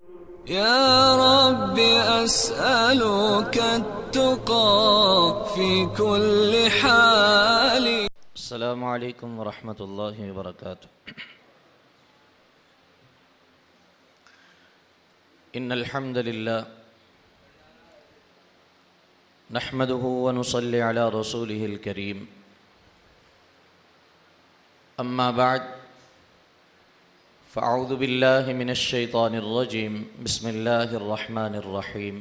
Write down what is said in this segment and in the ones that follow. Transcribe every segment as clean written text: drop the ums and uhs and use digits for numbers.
يا رب أسألك التقى في كل حال. السلام عليكم ورحمة الله وبركاته. إن الحمد لله نحمده ونصلي على رسوله الكريم. أما بعد فأعوذ بالله من الشيطان الرجيم. بسم الله الرحمن الرحيم.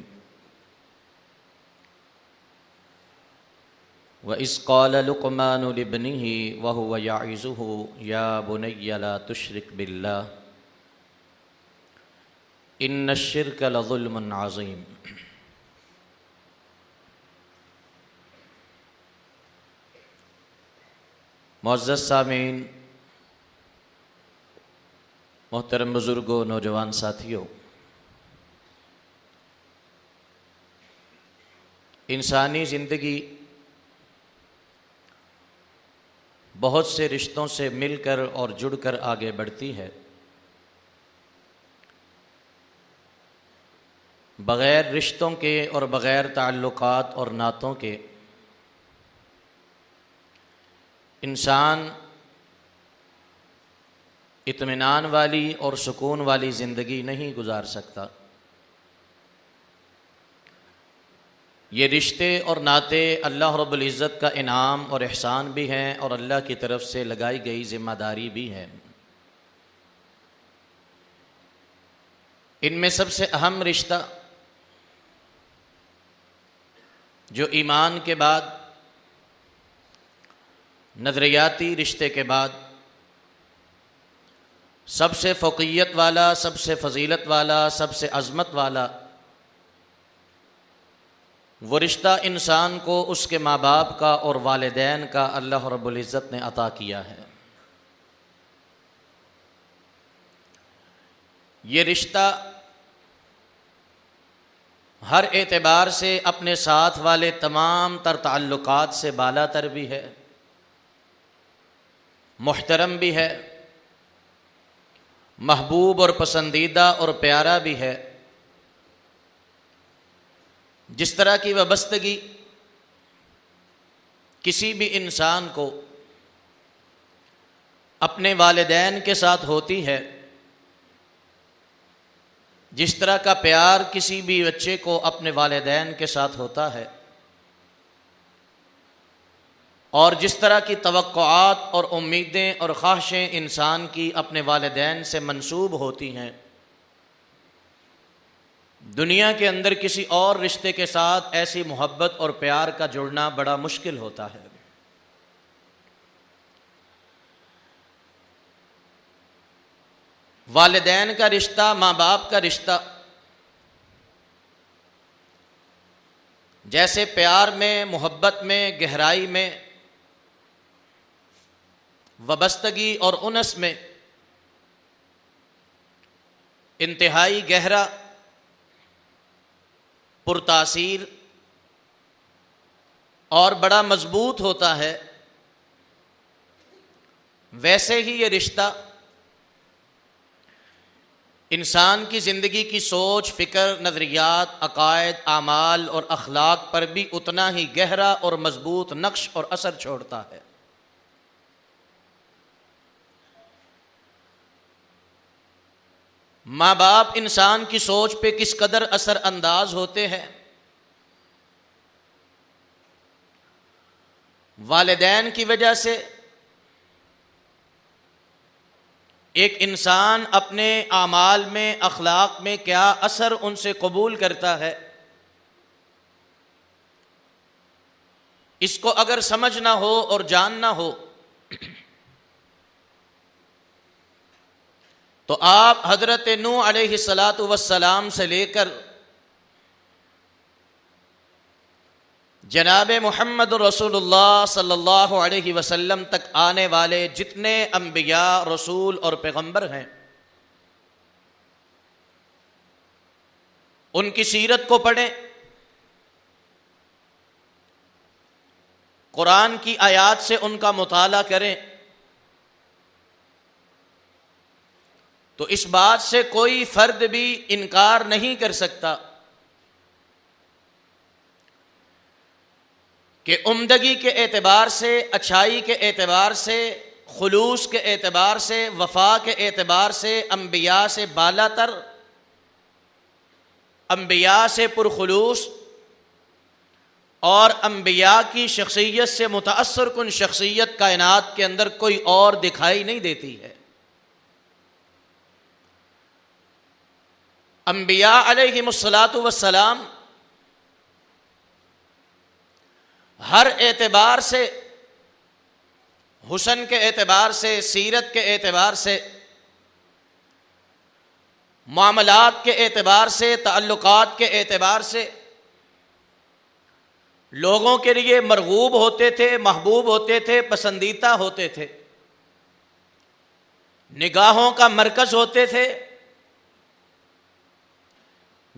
وَإِذْ قَالَ لُقْمَانُ لِابْنِهِ وَهُوَ يَعِظُهُ يَا بُنَيَّ لَا تُشْرِكْ بِاللَّهِ إِنَّ الشِّرْكَ لَظُلْمٌ عَظِيمٌ. معزز سامعین، محترم بزرگوں، نوجوان ساتھیوں، انسانی زندگی بہت سے رشتوں سے مل کر اور جڑ کر آگے بڑھتی ہے. بغیر رشتوں کے اور بغیر تعلقات اور ناتوں کے انسان اطمینان والی اور سکون والی زندگی نہیں گزار سکتا. یہ رشتے اور ناتے اللہ رب العزت کا انعام اور احسان بھی ہیں اور اللہ کی طرف سے لگائی گئی ذمہ داری بھی ہے. ان میں سب سے اہم رشتہ جو ایمان کے بعد، نظریاتی رشتے کے بعد سب سے فوقیت والا، سب سے فضیلت والا، سب سے عظمت والا وہ رشتہ انسان کو اس کے ماں باپ کا اور والدین کا اللہ رب العزت نے عطا کیا ہے. یہ رشتہ ہر اعتبار سے اپنے ساتھ والے تمام تر تعلقات سے بالا تر بھی ہے، محترم بھی ہے، محبوب اور پسندیدہ اور پیارا بھی ہے. جس طرح کی وابستگی کسی بھی انسان کو اپنے والدین کے ساتھ ہوتی ہے، جس طرح کا پیار کسی بھی بچے کو اپنے والدین کے ساتھ ہوتا ہے، اور جس طرح کی توقعات اور امیدیں اور خواہشیں انسان کی اپنے والدین سے منسوب ہوتی ہیں، دنیا کے اندر کسی اور رشتے کے ساتھ ایسی محبت اور پیار کا جڑنا بڑا مشکل ہوتا ہے. والدین کا رشتہ، ماں باپ کا رشتہ جیسے پیار میں، محبت میں، گہرائی میں، وابستگی اور انس میں انتہائی گہرا، پرتاثیر اور بڑا مضبوط ہوتا ہے، ویسے ہی یہ رشتہ انسان کی زندگی کی سوچ، فکر، نظریات، عقائد، اعمال اور اخلاق پر بھی اتنا ہی گہرا اور مضبوط نقش اور اثر چھوڑتا ہے. ماں باپ انسان کی سوچ پہ کس قدر اثر انداز ہوتے ہیں. والدین کی وجہ سے ایک انسان اپنے اعمال میں، اخلاق میں کیا اثر ان سے قبول کرتا ہے، اس کو اگر سمجھنا ہو اور جاننا ہو تو آپ حضرت نوح علیہ السلام سے لے کر جناب محمد رسول اللہ صلی اللہ علیہ وسلم تک آنے والے جتنے انبیاء، رسول اور پیغمبر ہیں، ان کی سیرت کو پڑھیں، قرآن کی آیات سے ان کا مطالعہ کریں، تو اس بات سے کوئی فرد بھی انکار نہیں کر سکتا کہ عمدگی کے اعتبار سے، اچھائی کے اعتبار سے، خلوص کے اعتبار سے، وفا کے اعتبار سے انبیاء سے بالا تر، انبیاء سے پرخلوص اور انبیاء کی شخصیت سے متاثر کن شخصیت کائنات کے اندر کوئی اور دکھائی نہیں دیتی ہے۔ انبیاء علیہم الصلاۃ والسلام ہر اعتبار سے، حسن کے اعتبار سے، سیرت کے اعتبار سے، معاملات کے اعتبار سے، تعلقات کے اعتبار سے لوگوں کے لیے مرغوب ہوتے تھے، محبوب ہوتے تھے، پسندیدہ ہوتے تھے، نگاہوں کا مرکز ہوتے تھے،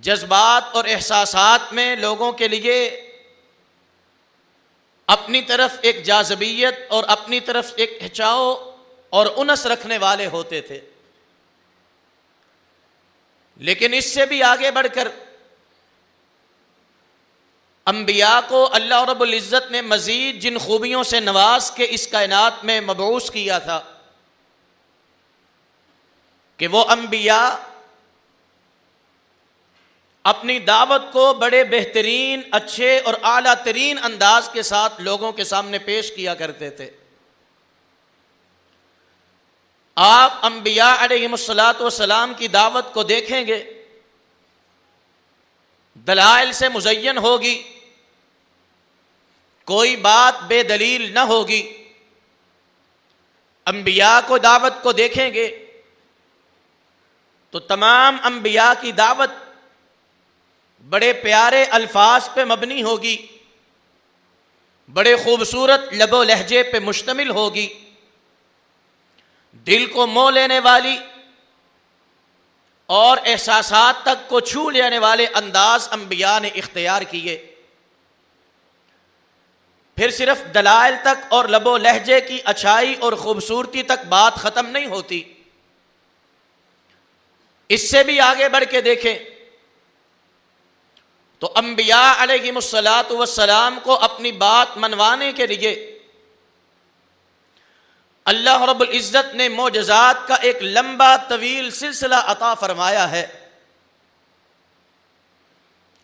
جذبات اور احساسات میں لوگوں کے لیے اپنی طرف ایک جاذبیت اور اپنی طرف ایک کھچاؤ اور انس رکھنے والے ہوتے تھے۔ لیکن اس سے بھی آگے بڑھ کر انبیاء کو اللہ رب العزت نے مزید جن خوبیوں سے نواز کے اس کائنات میں مبعوث کیا تھا کہ وہ انبیاء اپنی دعوت کو بڑے بہترین، اچھے اور اعلیٰ ترین انداز کے ساتھ لوگوں کے سامنے پیش کیا کرتے تھے۔ آپ انبیاء علیہم الصلاۃ والسلام کی دعوت کو دیکھیں گے، دلائل سے مزین ہوگی، کوئی بات بے دلیل نہ ہوگی۔ انبیاء کو دعوت کو دیکھیں گے تو تمام انبیاء کی دعوت بڑے پیارے الفاظ پہ مبنی ہوگی، بڑے خوبصورت لب و لہجے پہ مشتمل ہوگی، دل کو مو لینے والی اور احساسات تک کو چھو لینے والے انداز انبیاء نے اختیار کیے۔ پھر صرف دلائل تک اور لب و لہجے کی اچھائی اور خوبصورتی تک بات ختم نہیں ہوتی، اس سے بھی آگے بڑھ کے دیکھیں تو انبیاء علیہم الصلاۃ والسلام کو اپنی بات منوانے کے لیے اللہ رب العزت نے معجزات کا ایک لمبا طویل سلسلہ عطا فرمایا ہے۔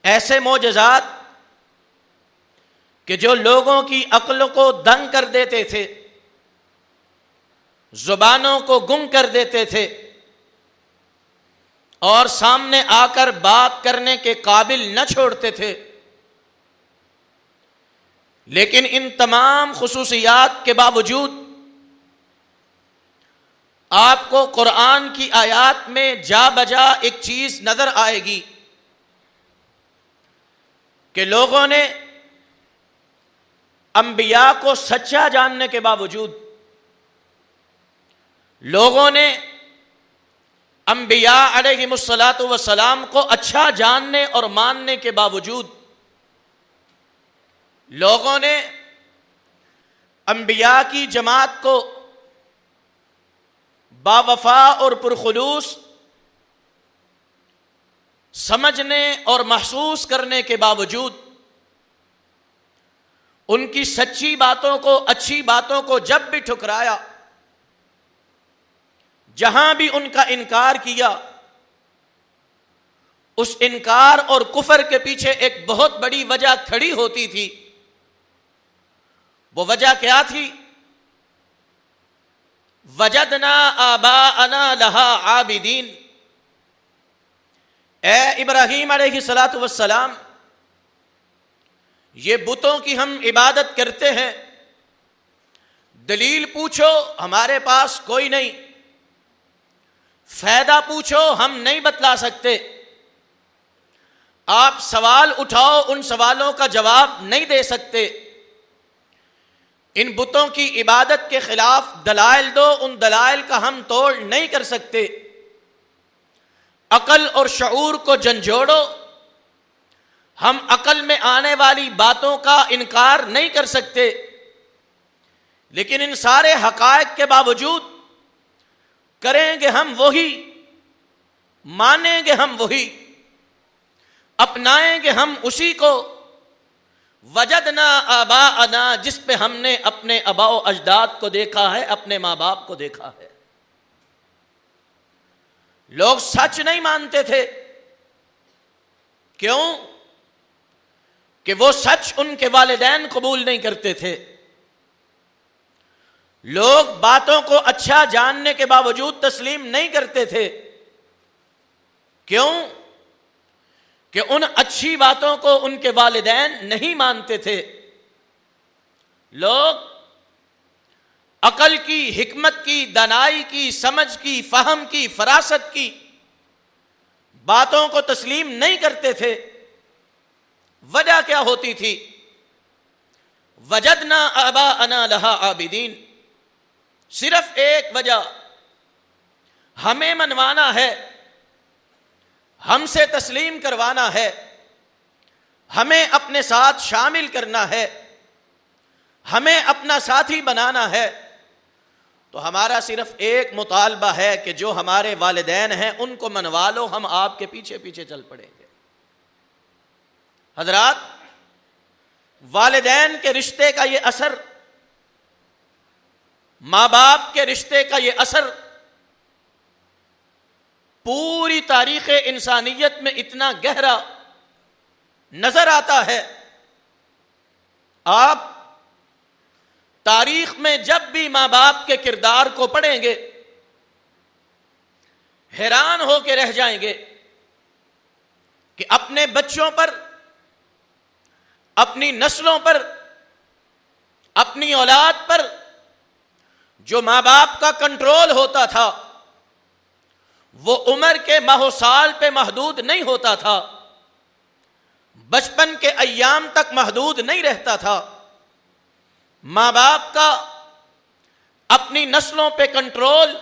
ایسے معجزات کہ جو لوگوں کی عقل کو دنگ کر دیتے تھے، زبانوں کو گم کر دیتے تھے اور سامنے آ کر بات کرنے کے قابل نہ چھوڑتے تھے، لیکن ان تمام خصوصیات کے باوجود آپ کو قرآن کی آیات میں جا بجا ایک چیز نظر آئے گی کہ لوگوں نے انبیاء کو سچا جاننے کے باوجود، لوگوں نے انبیاء علیہم الصلاۃ والسلام کو اچھا جاننے اور ماننے کے باوجود، لوگوں نے انبیاء کی جماعت کو باوفا اور پرخلوص سمجھنے اور محسوس کرنے کے باوجود ان کی سچی باتوں کو، اچھی باتوں کو جب بھی ٹھکرایا، جہاں بھی ان کا انکار کیا، اس انکار اور کفر کے پیچھے ایک بہت بڑی وجہ کھڑی ہوتی تھی۔ وہ وجہ کیا تھی؟ وجدنا آباءنا لہا عابدین۔ اے ابراہیم علیہ الصلاۃ والسلام، یہ بتوں کی ہم عبادت کرتے ہیں، دلیل پوچھو ہمارے پاس کوئی نہیں، فائدہ پوچھو ہم نہیں بتلا سکتے، آپ سوال اٹھاؤ ان سوالوں کا جواب نہیں دے سکتے، ان بتوں کی عبادت کے خلاف دلائل دو، ان دلائل کا ہم توڑ نہیں کر سکتے، عقل اور شعور کو جھنجھوڑو، ہم عقل میں آنے والی باتوں کا انکار نہیں کر سکتے، لیکن ان سارے حقائق کے باوجود کریں گے ہم وہی مانیں گے ہم وہی، اپنائیں گے ہم اسی کو، وجدنا آباءنا، جس پہ ہم نے اپنے آباء و اجداد کو دیکھا ہے، اپنے ماں باپ کو دیکھا ہے۔ لوگ سچ نہیں مانتے تھے، کیوں؟ کہ وہ سچ ان کے والدین قبول نہیں کرتے تھے۔ لوگ باتوں کو اچھا جاننے کے باوجود تسلیم نہیں کرتے تھے، کیوں؟ کہ ان اچھی باتوں کو ان کے والدین نہیں مانتے تھے۔ لوگ عقل کی، حکمت کی، دانائی کی، سمجھ کی، فہم کی، فراست کی باتوں کو تسلیم نہیں کرتے تھے۔ وجہ کیا ہوتی تھی؟ وجدنا آباءنا لہا عابدین، صرف ایک وجہ، ہمیں منوانا ہے، ہم سے تسلیم کروانا ہے، ہمیں اپنے ساتھ شامل کرنا ہے، ہمیں اپنا ساتھی بنانا ہے، تو ہمارا صرف ایک مطالبہ ہے کہ جو ہمارے والدین ہیں ان کو منوا لو، ہم آپ کے پیچھے پیچھے چل پڑیں گے۔ حضرات، والدین کے رشتے کا یہ اثر، ماں باپ کے رشتے کا یہ اثر پوری تاریخ انسانیت میں اتنا گہرا نظر آتا ہے۔ آپ تاریخ میں جب بھی ماں باپ کے کردار کو پڑھیں گے حیران ہو کے رہ جائیں گے کہ اپنے بچوں پر، اپنی نسلوں پر، اپنی اولاد پر جو ماں باپ کا کنٹرول ہوتا تھا وہ عمر کے ماہ و سال پہ محدود نہیں ہوتا تھا، بچپن کے ایام تک محدود نہیں رہتا تھا۔ ماں باپ کا اپنی نسلوں پہ کنٹرول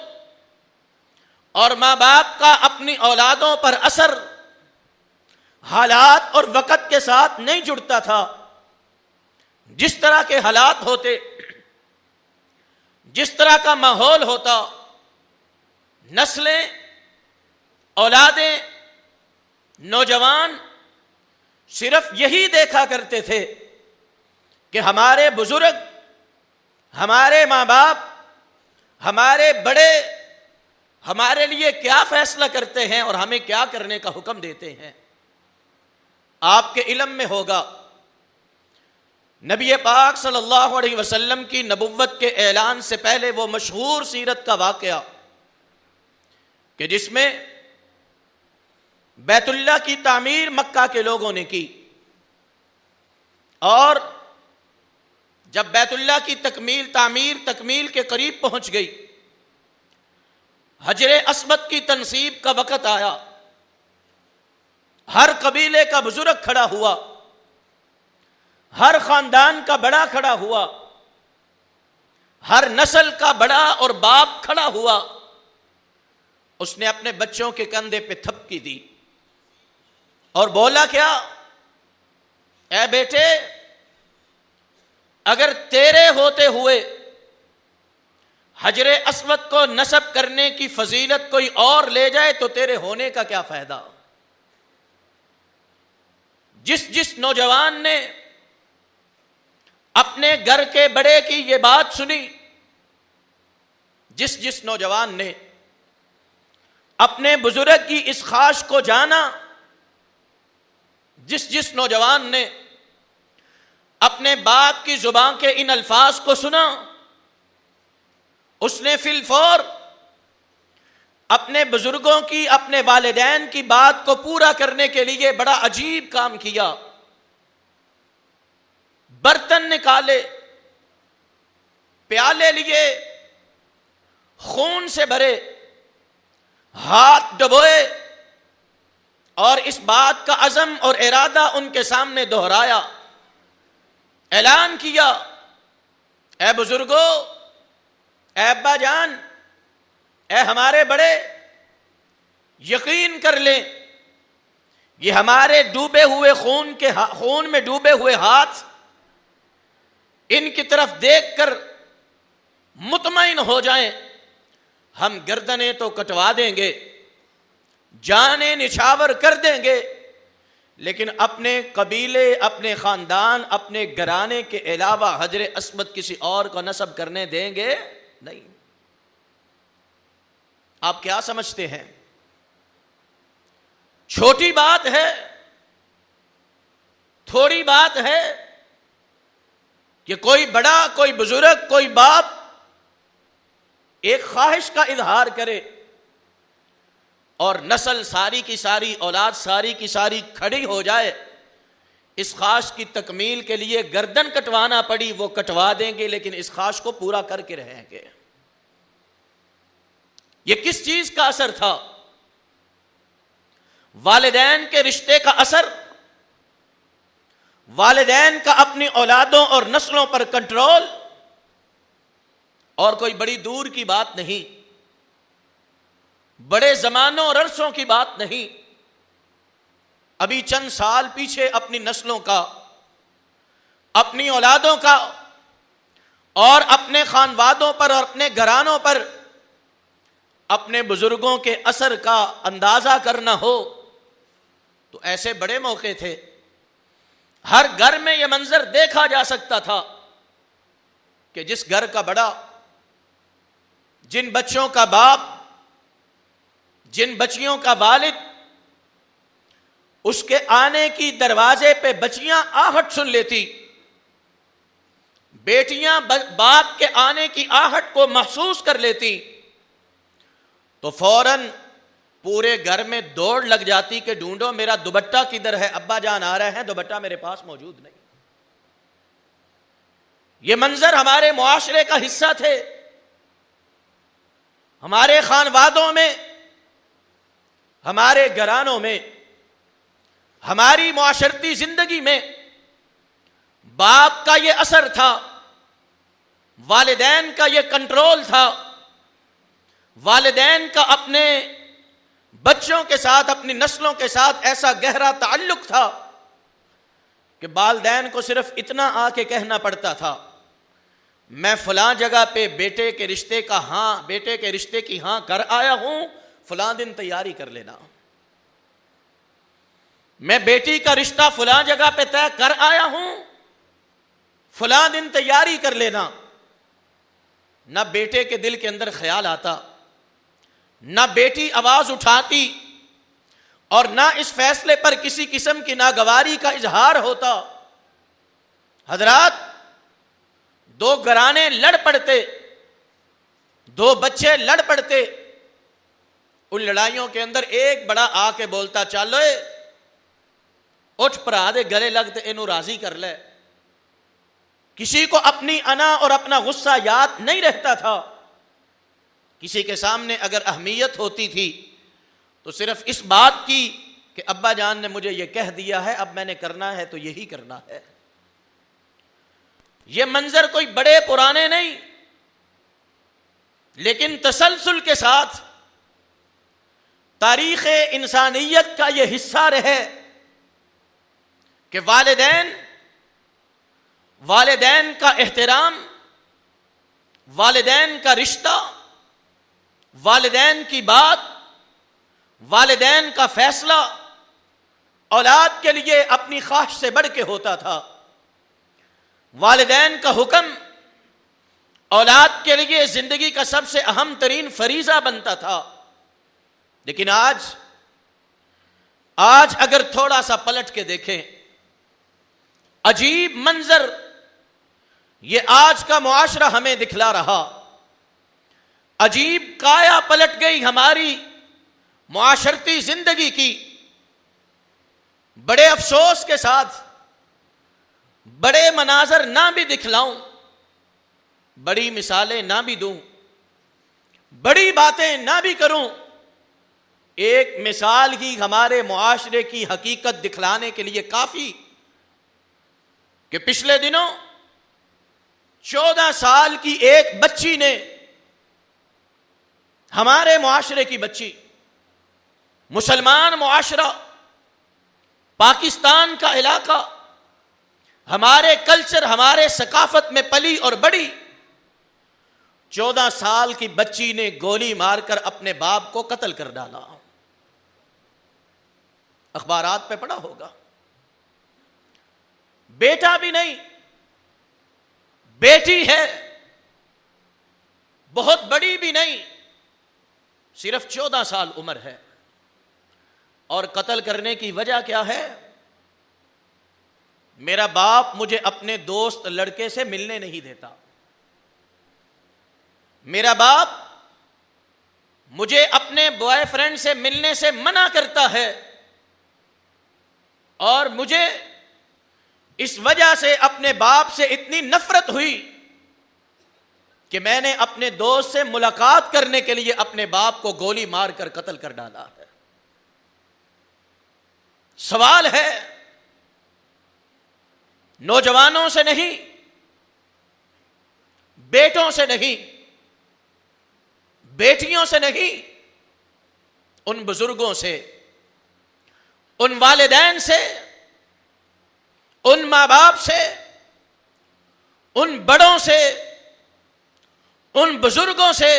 اور ماں باپ کا اپنی اولادوں پر اثر حالات اور وقت کے ساتھ نہیں جڑتا تھا۔ جس طرح کے حالات ہوتے، جس طرح کا ماحول ہوتا، نسلیں، اولادیں، نوجوان صرف یہی دیکھا کرتے تھے کہ ہمارے بزرگ، ہمارے ماں باپ، ہمارے بڑے ہمارے لیے کیا فیصلہ کرتے ہیں اور ہمیں کیا کرنے کا حکم دیتے ہیں۔ آپ کے علم میں ہوگا، نبی پاک صلی اللہ علیہ وسلم کی نبوت کے اعلان سے پہلے وہ مشہور سیرت کا واقعہ کہ جس میں بیت اللہ کی تعمیر مکہ کے لوگوں نے کی، اور جب بیت اللہ کی تعمیر تکمیل کے قریب پہنچ گئی، حجر اسود کی تنصیب کا وقت آیا، ہر قبیلے کا بزرگ کھڑا ہوا، ہر خاندان کا بڑا کھڑا ہوا، ہر نسل کا بڑا اور باپ کھڑا ہوا۔ اس نے اپنے بچوں کے کندھے پہ تھپکی دی اور بولا، کیا اے بیٹے، اگر تیرے ہوتے ہوئے حجر اسود کو نصب کرنے کی فضیلت کوئی اور لے جائے تو تیرے ہونے کا کیا فائدہ؟ جس نوجوان نے اپنے گھر کے بڑے کی یہ بات سنی، جس نوجوان نے اپنے بزرگ کی اس خواہش کو جانا، جس نوجوان نے اپنے باپ کی زبان کے ان الفاظ کو سنا، اس نے فی الفور اپنے بزرگوں کی، اپنے والدین کی بات کو پورا کرنے کے لیے بڑا عجیب کام کیا۔ برتن نکالے، پیالے لیے، خون سے بھرے، ہاتھ ڈبوئے، اور اس بات کا عزم اور ارادہ ان کے سامنے دہرایا، اعلان کیا، اے بزرگوں، اے ابا جان، اے ہمارے بڑے، یقین کر لیں یہ ہمارے ڈوبے ہوئے خون میں ڈوبے ہوئے ہاتھ، ان کی طرف دیکھ کر مطمئن ہو جائیں، ہم گردنیں تو کٹوا دیں گے جانیں نچھاور کر دیں گے، لیکن اپنے قبیلے، اپنے خاندان، اپنے گھرانے کے علاوہ حجر اسود کسی اور کو نسب کرنے دیں گے نہیں۔ آپ کیا سمجھتے ہیں؟ چھوٹی بات ہے، تھوڑی بات ہے کہ کوئی بڑا، کوئی بزرگ، کوئی باپ ایک خواہش کا اظہار کرے اور نسل ساری کی ساری، اولاد ساری کی ساری کھڑی ہو جائے، اس خواہش کی تکمیل کے لیے گردن کٹوانا پڑی وہ کٹوا دیں گے، لیکن اس خواہش کو پورا کر کے رہیں گے۔ یہ کس چیز کا اثر تھا؟ والدین کے رشتے کا اثر، والدین کا اپنی اولادوں اور نسلوں پر کنٹرول، اور کوئی بڑی دور کی بات نہیں، بڑے زمانوں اور عرصوں کی بات نہیں، ابھی چند سال پیچھے اپنی نسلوں کا، اپنی اولادوں کا اور اپنے خانوادوں پر اور اپنے گھرانوں پر اپنے بزرگوں کے اثر کا اندازہ کرنا ہو تو ایسے بڑے موقع تھے، ہر گھر میں یہ منظر دیکھا جا سکتا تھا کہ جس گھر کا بڑا، جن بچوں کا باپ، جن بچیوں کا والد، اس کے آنے کی دروازے پہ بچیاں آہٹ سن لیتی، بیٹیاں باپ کے آنے کی آہٹ کو محسوس کر لیتی تو فوراً پورے گھر میں دوڑ لگ جاتی کہ ڈھونڈو میرا دوپٹہ کدھر ہے، ابا جان آ رہے ہیں، دوپٹہ میرے پاس موجود نہیں۔ یہ منظر ہمارے معاشرے کا حصہ تھے، ہمارے خانوادوں میں، ہمارے گھرانوں میں، ہماری معاشرتی زندگی میں باپ کا یہ اثر تھا، والدین کا یہ کنٹرول تھا، والدین کا اپنے بچوں کے ساتھ، اپنی نسلوں کے ساتھ ایسا گہرا تعلق تھا کہ والدین کو صرف اتنا آ کے کہنا پڑتا تھا، میں فلاں جگہ پہ بیٹے کے رشتے کا ہاں، بیٹے کے رشتے کی ہاں کر آیا ہوں، فلاں دن تیاری کر لینا، میں بیٹی کا رشتہ فلاں جگہ پہ طے کر آیا ہوں، فلاں دن تیاری کر لینا۔ نہ بیٹے کے دل کے اندر خیال آتا، نہ بیٹی آواز اٹھاتی، اور نہ اس فیصلے پر کسی قسم کی ناگواری کا اظہار ہوتا۔ حضرات، دو گھرانے لڑ پڑتے، دو بچے لڑ پڑتے، ان لڑائیوں کے اندر ایک بڑا آ کے بولتا چلو اٹھ پرا دے گلے لگتے اینو راضی کر لے۔ کسی کو اپنی انا اور اپنا غصہ یاد نہیں رہتا تھا، کسی کے سامنے اگر اہمیت ہوتی تھی تو صرف اس بات کی کہ ابا جان نے مجھے یہ کہہ دیا ہے، اب میں نے کرنا ہے تو یہی کرنا ہے۔ یہ منظر کوئی بڑے پرانے نہیں، لیکن تسلسل کے ساتھ تاریخ انسانیت کا یہ حصہ رہے کہ والدین کا احترام، والدین کا رشتہ، والدین کی بات، والدین کا فیصلہ اولاد کے لیے اپنی خواہش سے بڑھ کے ہوتا تھا۔ والدین کا حکم اولاد کے لیے زندگی کا سب سے اہم ترین فریضہ بنتا تھا۔ لیکن آج اگر تھوڑا سا پلٹ کے دیکھیں، عجیب منظر یہ آج کا معاشرہ ہمیں دکھلا رہا، عجیب کایا پلٹ گئی ہماری معاشرتی زندگی کی۔ بڑے افسوس کے ساتھ بڑے مناظر نہ بھی دکھلاؤں، بڑی مثالیں نہ بھی دوں، بڑی باتیں نہ بھی کروں، ایک مثال ہی ہمارے معاشرے کی حقیقت دکھلانے کے لیے کافی کہ پچھلے دنوں 14 سال کی ایک بچی نے، ہمارے معاشرے کی بچی، مسلمان معاشرہ، پاکستان کا علاقہ، ہمارے کلچر، ہمارے ثقافت میں پلی اور بڑی، 14 سال کی بچی نے گولی مار کر اپنے باپ کو قتل کر ڈالا۔ اخبارات پہ پڑھا ہوگا. بیٹا بھی نہیں، بیٹی ہے، بہت بڑی بھی نہیں، صرف 14 سال عمر ہے. اور قتل کرنے کی وجہ کیا ہے؟ میرا باپ مجھے اپنے دوست لڑکے سے ملنے نہیں دیتا، میرا باپ مجھے اپنے بوائے فرینڈ سے ملنے سے منع کرتا ہے، اور مجھے اس وجہ سے اپنے باپ سے اتنی نفرت ہوئی کہ میں نے اپنے دوست سے ملاقات کرنے کے لیے اپنے باپ کو گولی مار کر قتل کر ڈالا ہے. سوال ہے، نوجوانوں سے نہیں، بیٹوں سے نہیں، بیٹیوں سے نہیں، ان بزرگوں سے، ان والدین سے، ان ماں باپ سے، ان بڑوں سے، ان بزرگوں سے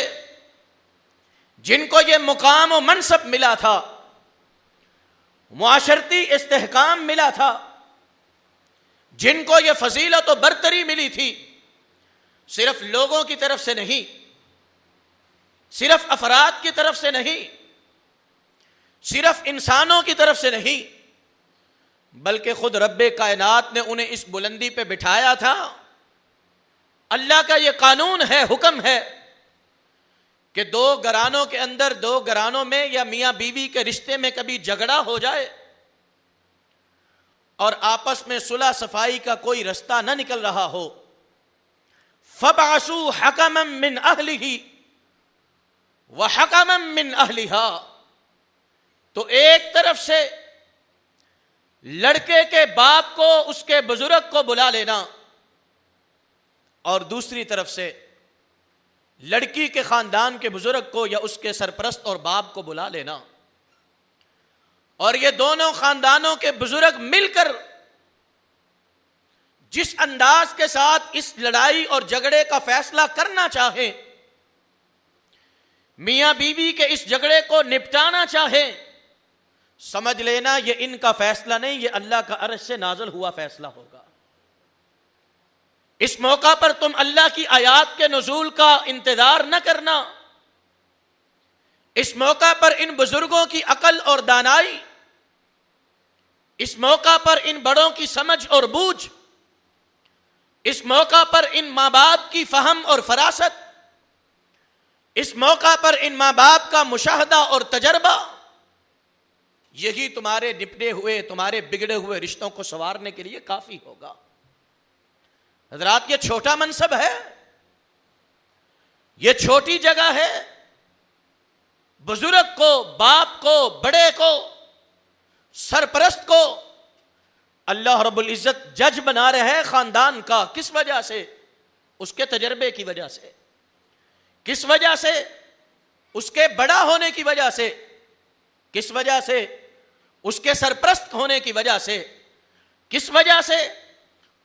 جن کو یہ مقام و منصب ملا تھا، معاشرتی استحکام ملا تھا، جن کو یہ فضیلت و برتری ملی تھی، صرف لوگوں کی طرف سے نہیں، صرف افراد کی طرف سے نہیں، صرف انسانوں کی طرف سے نہیں، بلکہ خود رب کائنات نے انہیں اس بلندی پہ بٹھایا تھا. اللہ کا یہ قانون ہے، حکم ہے کہ دو گھرانوں کے اندر، دو گھرانوں میں یا میاں بیوی کے رشتے میں کبھی جھگڑا ہو جائے اور آپس میں صلح صفائی کا کوئی رستہ نہ نکل رہا ہو، فَبْعَثُوا حَكَمًا مِّنْ أَهْلِهِ وَحَكَمًا مِّنْ أَهْلِهَا. تو ایک طرف سے لڑکے کے باپ کو، اس کے بزرگ کو بلا لینا، اور دوسری طرف سے لڑکی کے خاندان کے بزرگ کو یا اس کے سرپرست اور باپ کو بلا لینا، اور یہ دونوں خاندانوں کے بزرگ مل کر جس انداز کے ساتھ اس لڑائی اور جھگڑے کا فیصلہ کرنا چاہیں، میاں بیوی کے اس جھگڑے کو نپٹانا چاہیں، سمجھ لینا یہ ان کا فیصلہ نہیں، یہ اللہ کا عرش سے نازل ہوا فیصلہ ہوگا. اس موقع پر تم اللہ کی آیات کے نزول کا انتظار نہ کرنا. اس موقع پر ان بزرگوں کی عقل اور دانائی، اس موقع پر ان بڑوں کی سمجھ اور بوجھ، اس موقع پر ان ماں باپ کی فہم اور فراست، اس موقع پر ان ماں باپ کا مشاہدہ اور تجربہ، یہی تمہارے نپٹے ہوئے، تمہارے بگڑے ہوئے رشتوں کو سنوارنے کے لیے کافی ہوگا. حضرات، یہ چھوٹا منصب ہے، یہ چھوٹی جگہ ہے. بزرگ کو، باپ کو، بڑے کو، سرپرست کو اللہ رب العزت جج بنا رہے ہیں خاندان کا. کس وجہ سے؟ اس کے تجربے کی وجہ سے. کس وجہ سے؟ اس کے بڑا ہونے کی وجہ سے. کس وجہ سے؟ اس کے سرپرست ہونے کی وجہ سے. کس وجہ سے؟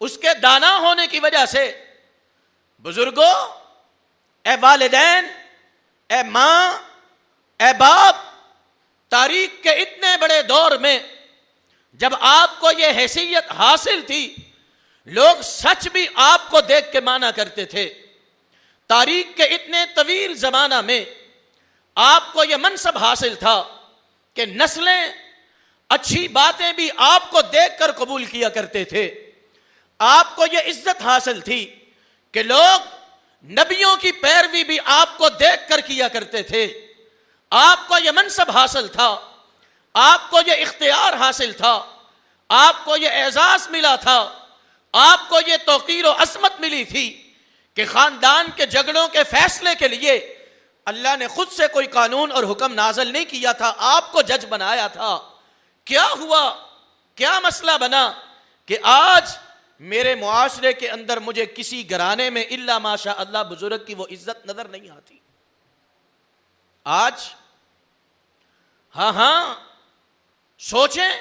اس کے دانا ہونے کی وجہ سے. بزرگوں، اے والدین، اے ماں، اے باپ، تاریخ کے اتنے بڑے دور میں جب آپ کو یہ حیثیت حاصل تھی، لوگ سچ بھی آپ کو دیکھ کے مانا کرتے تھے. تاریخ کے اتنے طویل زمانہ میں آپ کو یہ منصب حاصل تھا کہ نسلیں اچھی باتیں بھی آپ کو دیکھ کر قبول کیا کرتے تھے. آپ کو یہ عزت حاصل تھی کہ لوگ نبیوں کی پیروی بھی آپ کو دیکھ کر کیا کرتے تھے. آپ کو یہ منصب حاصل تھا، آپ کو یہ اختیار حاصل تھا، آپ کو یہ اعزاز ملا تھا، آپ کو یہ توقیر و عظمت ملی تھی کہ خاندان کے جھگڑوں کے فیصلے کے لیے اللہ نے خود سے کوئی قانون اور حکم نازل نہیں کیا تھا، آپ کو جج بنایا تھا. کیا ہوا؟ کیا مسئلہ بنا کہ آج میرے معاشرے کے اندر مجھے کسی گھرانے میں الا ماشاء اللہ بزرگ کی وہ عزت نظر نہیں آتی؟ آج ہاں سوچیں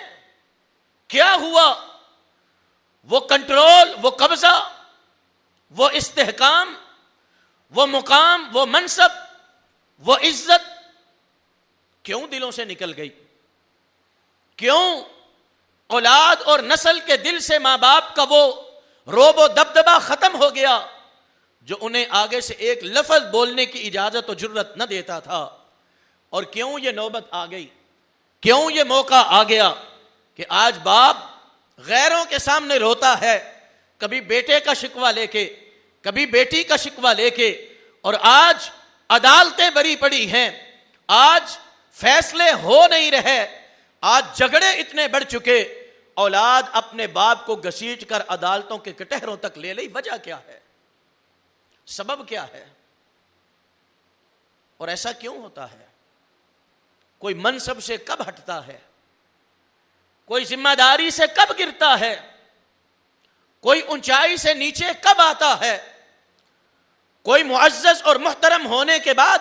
کیا ہوا؟ وہ کنٹرول، وہ قبضہ، وہ استحکام، وہ مقام، وہ منصب، وہ عزت کیوں دلوں سے نکل گئی؟ کیوں اولاد اور نسل کے دل سے ماں باپ کا وہ روب و دبدبا ختم ہو گیا جو انہیں آگے سے ایک لفظ بولنے کی اجازت و جرت نہ دیتا تھا؟ اور کیوں یہ نوبت آ گئی، کیوں یہ موقع آ گیا کہ آج باپ غیروں کے سامنے روتا ہے، کبھی بیٹے کا شکوہ لے کے، کبھی بیٹی کا شکوہ لے کے، اور آج عدالتیں بری پڑی ہیں، آج فیصلے ہو نہیں رہے، آج جھگڑے اتنے بڑھ چکے، اولاد اپنے باپ کو گھسیٹ کر عدالتوں کے کٹہروں تک لے لی۔ وجہ کیا ہے؟ سبب کیا ہے؟ اور ایسا کیوں ہوتا ہے؟ کوئی منصب سے کب ہٹتا ہے؟ کوئی ذمہ داری سے کب گرتا ہے؟ کوئی اونچائی سے نیچے کب آتا ہے؟ کوئی معزز اور محترم ہونے کے بعد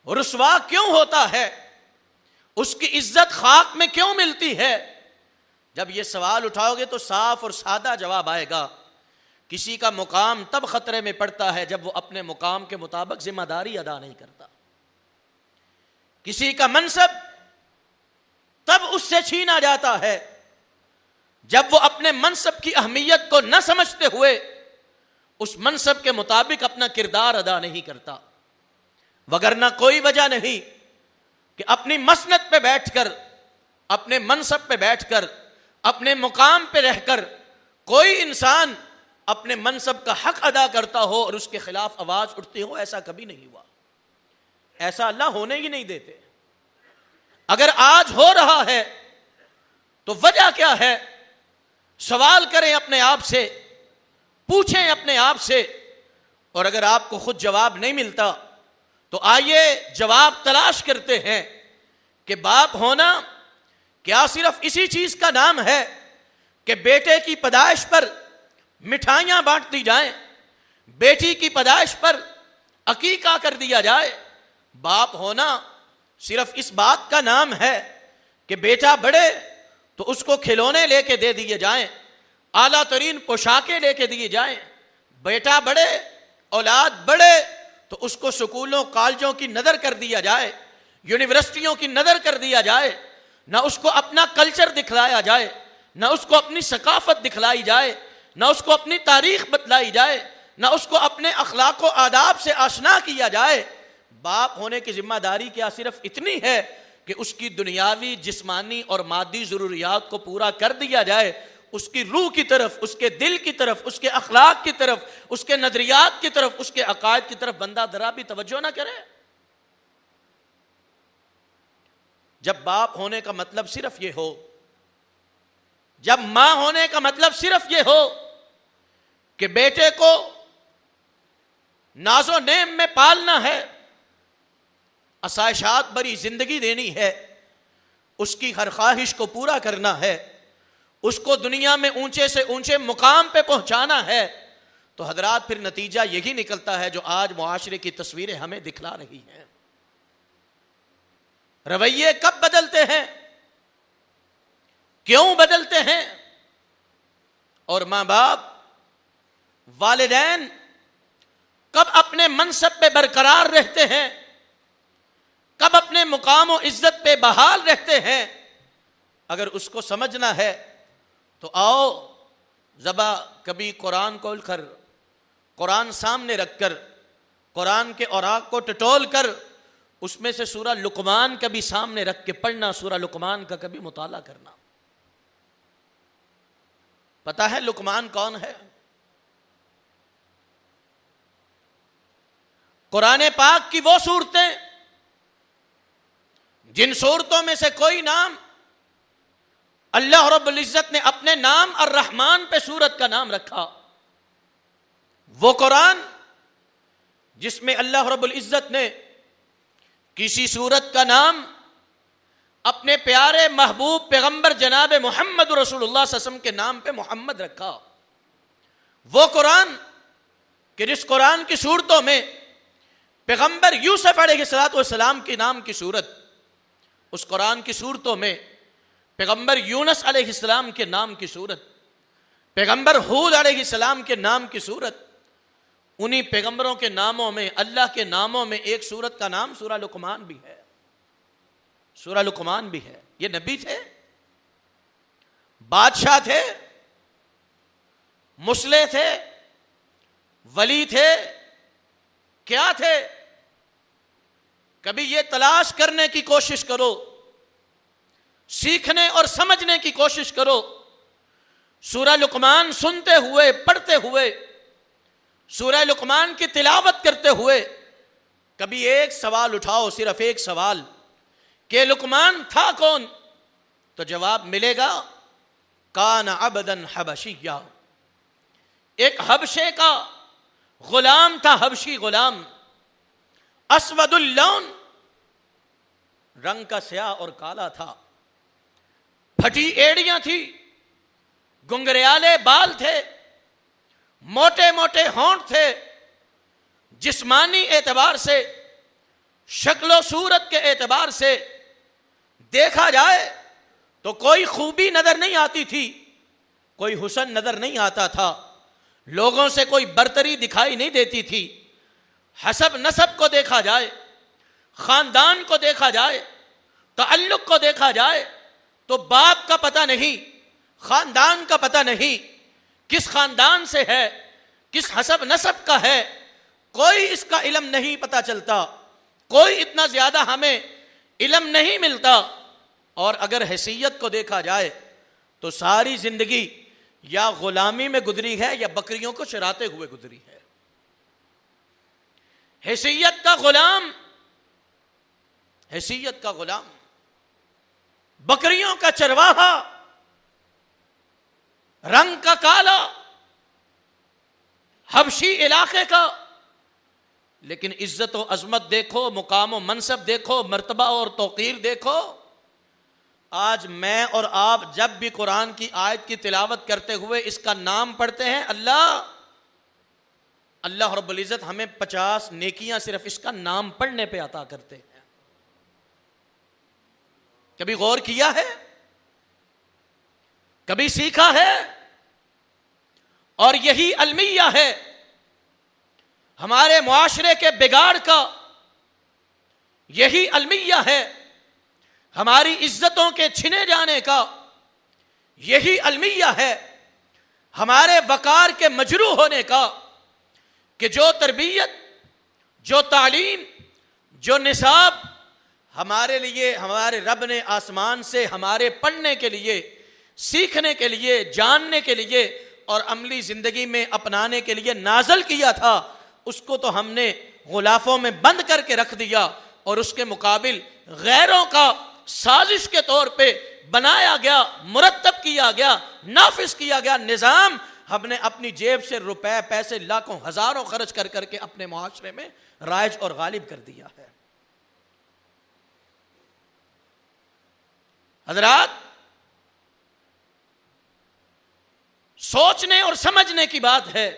رسوا کیوں ہوتا ہے؟ اس کی عزت خاک میں کیوں ملتی ہے؟ جب یہ سوال اٹھاؤ گے تو صاف اور سادہ جواب آئے گا۔ کسی کا مقام تب خطرے میں پڑتا ہے جب وہ اپنے مقام کے مطابق ذمہ داری ادا نہیں کرتا۔ کسی کا منصب تب اس سے چھینا جاتا ہے جب وہ اپنے منصب کی اہمیت کو نہ سمجھتے ہوئے اس منصب کے مطابق اپنا کردار ادا نہیں کرتا، وگرنہ کوئی وجہ نہیں کہ اپنی مسند پہ بیٹھ کر، اپنے منصب پہ بیٹھ کر، اپنے مقام پہ رہ کر کوئی انسان اپنے منصب کا حق ادا کرتا ہو اور اس کے خلاف آواز اٹھتی ہو۔ ایسا کبھی نہیں ہوا، ایسا اللہ ہونے ہی نہیں دیتے۔ اگر آج ہو رہا ہے تو وجہ کیا ہے؟ سوال کریں اپنے آپ سے، پوچھیں اپنے آپ سے، اور اگر آپ کو خود جواب نہیں ملتا تو آئیے جواب تلاش کرتے ہیں کہ باپ ہونا کیا صرف اسی چیز کا نام ہے کہ بیٹے کی پیدائش پر مٹھائیاں بانٹ دی جائیں، بیٹی کی پیدائش پر عقیقہ کر دیا جائے؟ باپ ہونا صرف اس بات کا نام ہے کہ بیٹا بڑھے تو اس کو کھلونے لے کے دے دیے جائیں، اعلیٰ ترین پوشاکیں لے کے دیے جائیں؟ بیٹا بڑھے، اولاد بڑھے تو اس کو سکولوں کالجوں کی نظر کر دیا جائے، یونیورسٹیوں کی نظر کر دیا جائے، نہ اس کو اپنا کلچر دکھلایا جائے، نہ اس کو اپنی ثقافت دکھلائی جائے، نہ اس کو اپنی تاریخ بتلائی جائے، نہ اس کو اپنے اخلاق و آداب سے آشنا کیا جائے؟ باپ ہونے کی ذمہ داری کیا صرف اتنی ہے کہ اس کی دنیاوی، جسمانی اور مادی ضروریات کو پورا کر دیا جائے، اس کی روح کی طرف، اس کے دل کی طرف، اس کے اخلاق کی طرف، اس کے نظریات کی طرف، اس کے عقائد کی طرف بندہ ذرا بھی توجہ نہ کرے؟ جب باپ ہونے کا مطلب صرف یہ ہو، جب ماں ہونے کا مطلب صرف یہ ہو کہ بیٹے کو ناز و نعم میں پالنا ہے، آسائشات بری زندگی دینی ہے، اس کی ہر خواہش کو پورا کرنا ہے، اس کو دنیا میں اونچے سے اونچے مقام پہ پہنچانا ہے، تو حضرات پھر نتیجہ یہی نکلتا ہے جو آج معاشرے کی تصویریں ہمیں دکھلا رہی ہیں۔ رویے کب بدلتے ہیں؟ کیوں بدلتے ہیں؟ اور ماں باپ، والدین کب اپنے منصب پہ برقرار رہتے ہیں؟ کب اپنے مقام و عزت پہ بحال رہتے ہیں؟ اگر اس کو سمجھنا ہے تو آؤ ذبح کبھی قرآن کھول کر، قرآن سامنے رکھ کر، قرآن کے اوراق کو ٹٹول کر اس میں سے سورہ لقمان کبھی سامنے رکھ کے پڑھنا، سورہ لقمان کا کبھی مطالعہ کرنا۔ پتہ ہے لقمان کون ہے؟ قرآن پاک کی وہ سورتیں جن صورتوں میں سے کوئی نام اللہ رب العزت نے اپنے نام الرحمن پہ سورت کا نام رکھا، وہ قرآن جس میں اللہ رب العزت نے کسی سورت کا نام اپنے پیارے محبوب پیغمبر جناب محمد رسول اللہ صلی اللہ علیہ وسلم کے نام پہ محمد رکھا، وہ قرآن کہ جس قرآن کی صورتوں میں پیغمبر یوسف علیہ السلام کے نام کی صورت، اس قرآن کی صورتوں میں پیغمبر یونس علیہ السلام کے نام کی صورت، پیغمبر ہود علیہ السلام کے نام کی صورت، انہی پیغمبروں کے ناموں میں، اللہ کے ناموں میں ایک سورت کا نام سورہ لقمان بھی ہے، سورہ لقمان بھی ہے۔ یہ نبی تھے، بادشاہ تھے، مصلح تھے، ولی تھے، کیا تھے؟ کبھی یہ تلاش کرنے کی کوشش کرو، سیکھنے اور سمجھنے کی کوشش کرو۔ سورہ لقمان سنتے ہوئے، پڑھتے ہوئے، سورہ لقمان کی تلاوت کرتے ہوئے کبھی ایک سوال اٹھاؤ، صرف ایک سوال، کہ لقمان تھا کون؟ تو جواب ملے گا کان عبدا حبشیا، ایک حبشے کا غلام تھا، حبشی غلام، اسود اللون، رنگ کا سیاہ اور کالا تھا، پھٹی ایڑیاں تھی، گنگریالے بال تھے، موٹے موٹے ہونٹ تھے، جسمانی اعتبار سے، شکل و صورت کے اعتبار سے دیکھا جائے تو کوئی خوبی نظر نہیں آتی تھی، کوئی حسن نظر نہیں آتا تھا، لوگوں سے کوئی برتری دکھائی نہیں دیتی تھی۔ حسب نسب کو دیکھا جائے، خاندان کو دیکھا جائے، تعلق کو دیکھا جائے تو باپ کا پتہ نہیں، خاندان کا پتہ نہیں، کس خاندان سے ہے، کس حسب نسب کا ہے، کوئی اس کا علم نہیں پتہ چلتا، کوئی اتنا زیادہ ہمیں علم نہیں ملتا۔ اور اگر حیثیت کو دیکھا جائے تو ساری زندگی یا غلامی میں گزری ہے یا بکریوں کو چراتے ہوئے گزری ہے۔ حیثیت کا غلام، حیثیت کا غلام، بکریوں کا چرواہا، رنگ کا کالا، حبشی علاقے کا، لیکن عزت و عظمت دیکھو، مقام و منصب دیکھو، مرتبہ اور توقیر دیکھو۔ آج میں اور آپ جب بھی قرآن کی آیت کی تلاوت کرتے ہوئے اس کا نام پڑھتے ہیں، اللہ رب العزت ہمیں 50 نیکیاں صرف اس کا نام پڑھنے پہ عطا کرتے ہیں۔ کبھی غور کیا ہے؟ کبھی سیکھا ہے؟ اور یہی المیہ ہے ہمارے معاشرے کے بگاڑ کا، یہی المیہ ہے ہماری عزتوں کے چھینے جانے کا، یہی المیہ ہے ہمارے وقار کے مجروح ہونے کا، کہ جو تربیت، جو تعلیم، جو نصاب ہمارے لیے ہمارے رب نے آسمان سے ہمارے پڑھنے کے لیے، سیکھنے کے لیے، جاننے کے لیے اور عملی زندگی میں اپنانے کے لیے نازل کیا تھا، اس کو تو ہم نے غلافوں میں بند کر کے رکھ دیا، اور اس کے مقابل غیروں کا سازش کے طور پہ بنایا گیا، مرتب کیا گیا، نافذ کیا گیا نظام ہم نے اپنی جیب سے روپے، پیسے، لاکھوں، ہزاروں خرچ کر کر کے اپنے معاشرے میں رائج اور غالب کر دیا ہے۔ حضرات، سوچنے اور سمجھنے کی بات ہے۔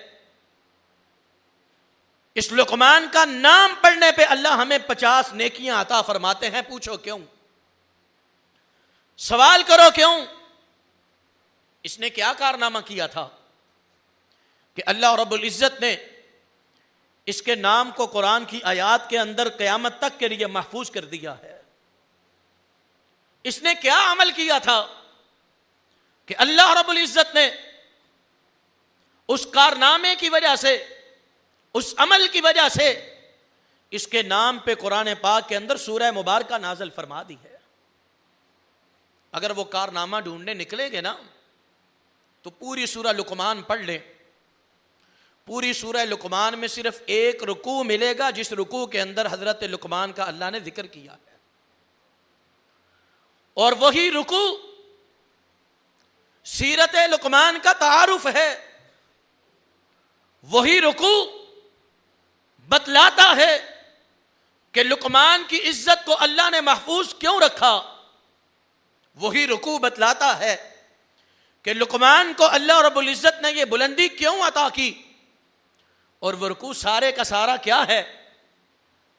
اس لقمان کا نام پڑھنے پہ اللہ ہمیں 50 نیکیاں عطا فرماتے ہیں۔ پوچھو کیوں؟ سوال کرو کیوں؟ اس نے کیا کارنامہ کیا تھا کہ اللہ رب العزت نے اس کے نام کو قرآن کی آیات کے اندر قیامت تک کے لیے محفوظ کر دیا ہے؟ اس نے کیا عمل کیا تھا کہ اللہ رب العزت نے اس کارنامے کی وجہ سے، اس عمل کی وجہ سے اس کے نام پہ قرآن پاک کے اندر سورہ مبارکہ نازل فرما دی ہے؟ اگر وہ کارنامہ ڈھونڈنے نکلیں گے نا تو پوری سورہ لقمان پڑھ لیں۔ پوری سورہ لقمان میں صرف ایک رکوع ملے گا جس رکوع کے اندر حضرت لقمان کا اللہ نے ذکر کیا ہے، اور وہی رکوع سیرت لقمان کا تعارف ہے، وہی رکوع بتلاتا ہے کہ لقمان کی عزت کو اللہ نے محفوظ کیوں رکھا، وہی رکوع بتلاتا ہے کہ لقمان کو اللہ رب العزت نے یہ بلندی کیوں عطا کی، اور وہ رکوع سارے کا سارا کیا ہے؟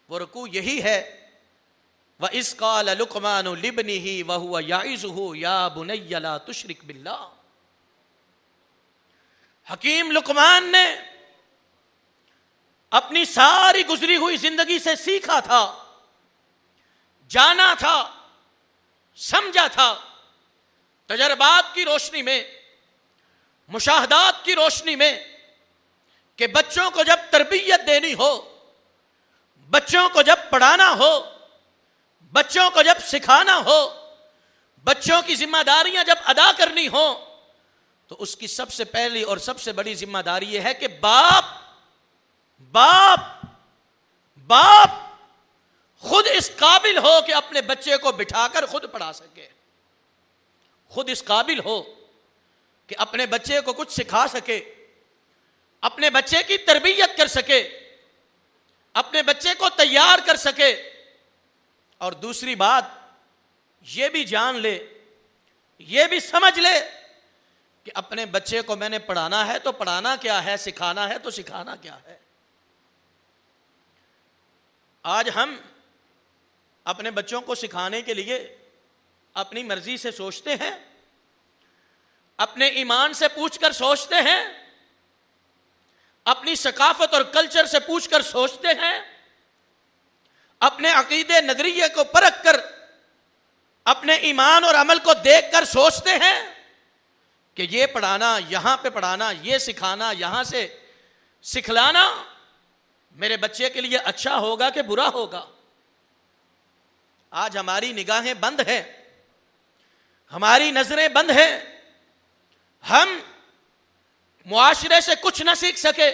وہ رکوع یہی ہے وَإِذْ قَالَ لُقْمَانُ لِابْنِهِ وَهُوَ يَعِظُهُ يَا بُنَيَّ لَا تُشْرِكْ بِاللَّهِ۔ حکیم لقمان نے اپنی ساری گزری ہوئی زندگی سے سیکھا تھا، جانا تھا، سمجھا تھا تجربات کی روشنی میں، مشاہدات کی روشنی میں، کہ بچوں کو جب تربیت دینی ہو، بچوں کو جب پڑھانا ہو، بچوں کو جب سکھانا ہو، بچوں کی ذمہ داریاں جب ادا کرنی ہو، تو اس کی سب سے پہلی اور سب سے بڑی ذمہ داری یہ ہے کہ باپ خود اس قابل ہو کہ اپنے بچے کو بٹھا کر خود پڑھا سکے، خود اس قابل ہو کہ اپنے بچے کو کچھ سکھا سکے، اپنے بچے کی تربیت کر سکے، اپنے بچے کو تیار کر سکے۔ اور دوسری بات یہ بھی جان لے، یہ بھی سمجھ لے کہ اپنے بچے کو میں نے پڑھانا ہے تو پڑھانا کیا ہے، سکھانا ہے تو سکھانا کیا ہے۔ آج ہم اپنے بچوں کو سکھانے کے لیے اپنی مرضی سے سوچتے ہیں، اپنے ایمان سے پوچھ کر سوچتے ہیں، اپنی ثقافت اور کلچر سے پوچھ کر سوچتے ہیں، اپنے عقیدے نظریے کو پرکھ کر، اپنے ایمان اور عمل کو دیکھ کر سوچتے ہیں کہ یہ پڑھانا، یہاں پہ پڑھانا، یہ سکھانا، یہاں سے سکھلانا میرے بچے کے لیے اچھا ہوگا کہ برا ہوگا۔ آج ہماری نگاہیں بند ہیں، ہماری نظریں بند ہیں، ہم معاشرے سے کچھ نہ سیکھ سکے،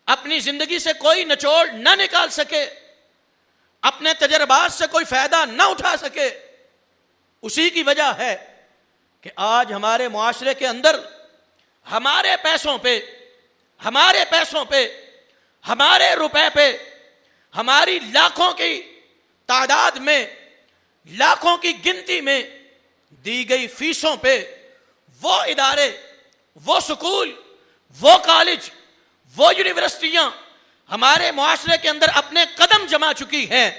اپنی زندگی سے کوئی نچوڑ نہ نکال سکے، اپنے تجربات سے کوئی فائدہ نہ اٹھا سکے۔ اسی کی وجہ ہے کہ آج ہمارے معاشرے کے اندر ہمارے پیسوں پہ، ہمارے روپے پہ، ہماری لاکھوں کی تعداد میں، لاکھوں کی گنتی میں دی گئی فیسوں پہ وہ ادارے، وہ سکول، وہ کالج، وہ یونیورسٹیاں ہمارے معاشرے کے اندر اپنے قدم جما چکی ہیں،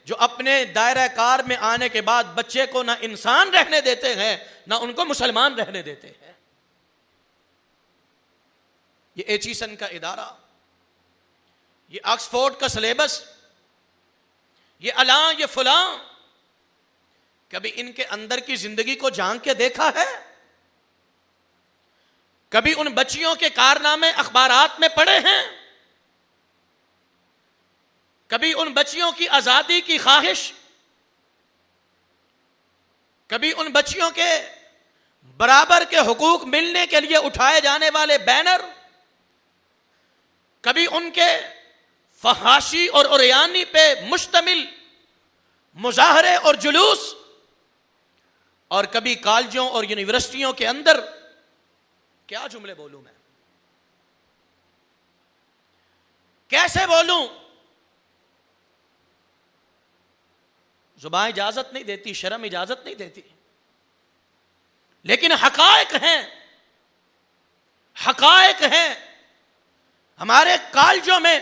جو اپنے دائرہ کار میں آنے کے بعد بچے کو نہ انسان رہنے دیتے ہیں، نہ ان کو مسلمان رہنے دیتے ہیں۔ یہ ایچیسن کا ادارہ، یہ آکسفورڈ کا سلیبس، یہ الاں، یہ فلاں، کبھی ان کے اندر کی زندگی کو جان کے دیکھا ہے؟ کبھی ان بچیوں کے کارنامے اخبارات میں پڑھے ہیں؟ کبھی ان بچیوں کی آزادی کی خواہش، کبھی ان بچیوں کے برابر کے حقوق ملنے کے لیے اٹھائے جانے والے بینر، کبھی ان کے فحاشی اور عریانی پہ مشتمل مظاہرے اور جلوس، اور کبھی کالجوں اور یونیورسٹیوں کے اندر، کیا جملے بولوں میں، کیسے بولوں، زبان اجازت نہیں دیتی، شرم اجازت نہیں دیتی، لیکن حقائق ہیں۔ ہمارے کالجوں میں،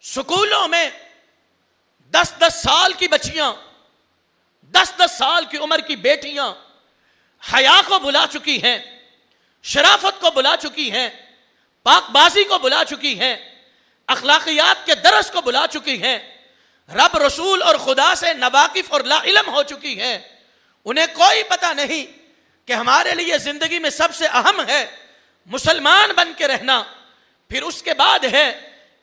سکولوں میں 10 سال کی بچیاں، 10 سال کی عمر کی بیٹیاں حیا کو بلا چکی ہیں، شرافت کو بلا چکی ہیں، پاک بازی کو بلا چکی ہیں، اخلاقیات کے درس کو بلا چکی ہیں، رب، رسول اور خدا سے ناواقف اور لا علم ہو چکی ہیں۔ انہیں کوئی پتہ نہیں کہ ہمارے لیے زندگی میں سب سے اہم ہے مسلمان بن کے رہنا، پھر اس کے بعد ہے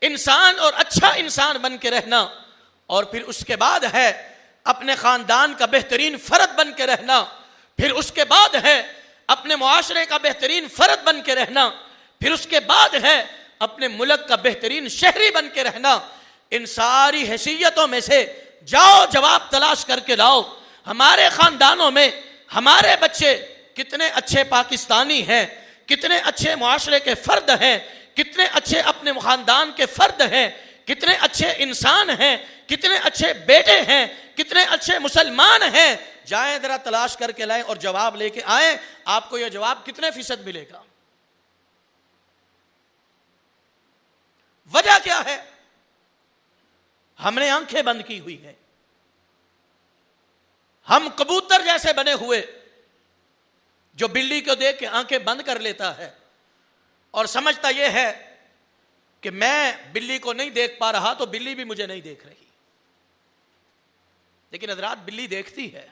انسان اور اچھا انسان بن کے رہنا، اور پھر اس کے بعد ہے اپنے خاندان کا بہترین فرد بن کے رہنا، پھر اس کے بعد ہے اپنے معاشرے کا بہترین فرد بن کے رہنا، پھر اس کے بعد ہے اپنے ملک کا بہترین شہری بن کے رہنا۔ ان ساری حیثیتوں میں سے جاؤ جواب تلاش کر کے لاؤ۔ ہمارے خاندانوں میں ہمارے بچے کتنے اچھے پاکستانی ہیں، کتنے اچھے معاشرے کے فرد ہیں، کتنے اچھے اپنے خاندان کے فرد ہیں، کتنے اچھے انسان ہیں، کتنے اچھے بیٹے ہیں، کتنے اچھے مسلمان ہیں۔ جائیں ذرا تلاش کر کے لائیں اور جواب لے کے آئیں، آپ کو یہ جواب کتنے فیصد ملے گا؟ وجہ کیا ہے؟ ہم نے آنکھیں بند کی ہوئی ہیں، ہم کبوتر جیسے بنے ہوئے، جو بلی کو دیکھ کے آنکھیں بند کر لیتا ہے اور سمجھتا یہ ہے کہ میں بلی کو نہیں دیکھ پا رہا تو بلی بھی مجھے نہیں دیکھ رہی۔ لیکن حضرات، بلی دیکھتی ہے،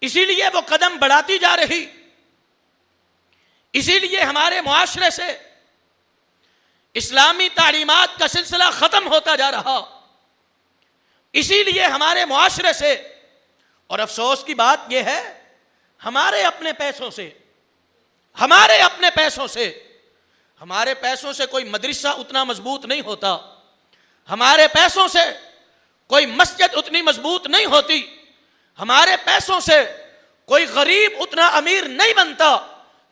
اسی لیے وہ قدم بڑھاتی جا رہی، اسی لیے ہمارے معاشرے سے اسلامی تعلیمات کا سلسلہ ختم ہوتا جا رہا، اسی لیے ہمارے معاشرے سے، اور افسوس کی بات یہ ہے ہمارے اپنے پیسوں سے کوئی مدرسہ اتنا مضبوط نہیں ہوتا، ہمارے پیسوں سے کوئی مسجد اتنی مضبوط نہیں ہوتی، ہمارے پیسوں سے کوئی غریب اتنا امیر نہیں بنتا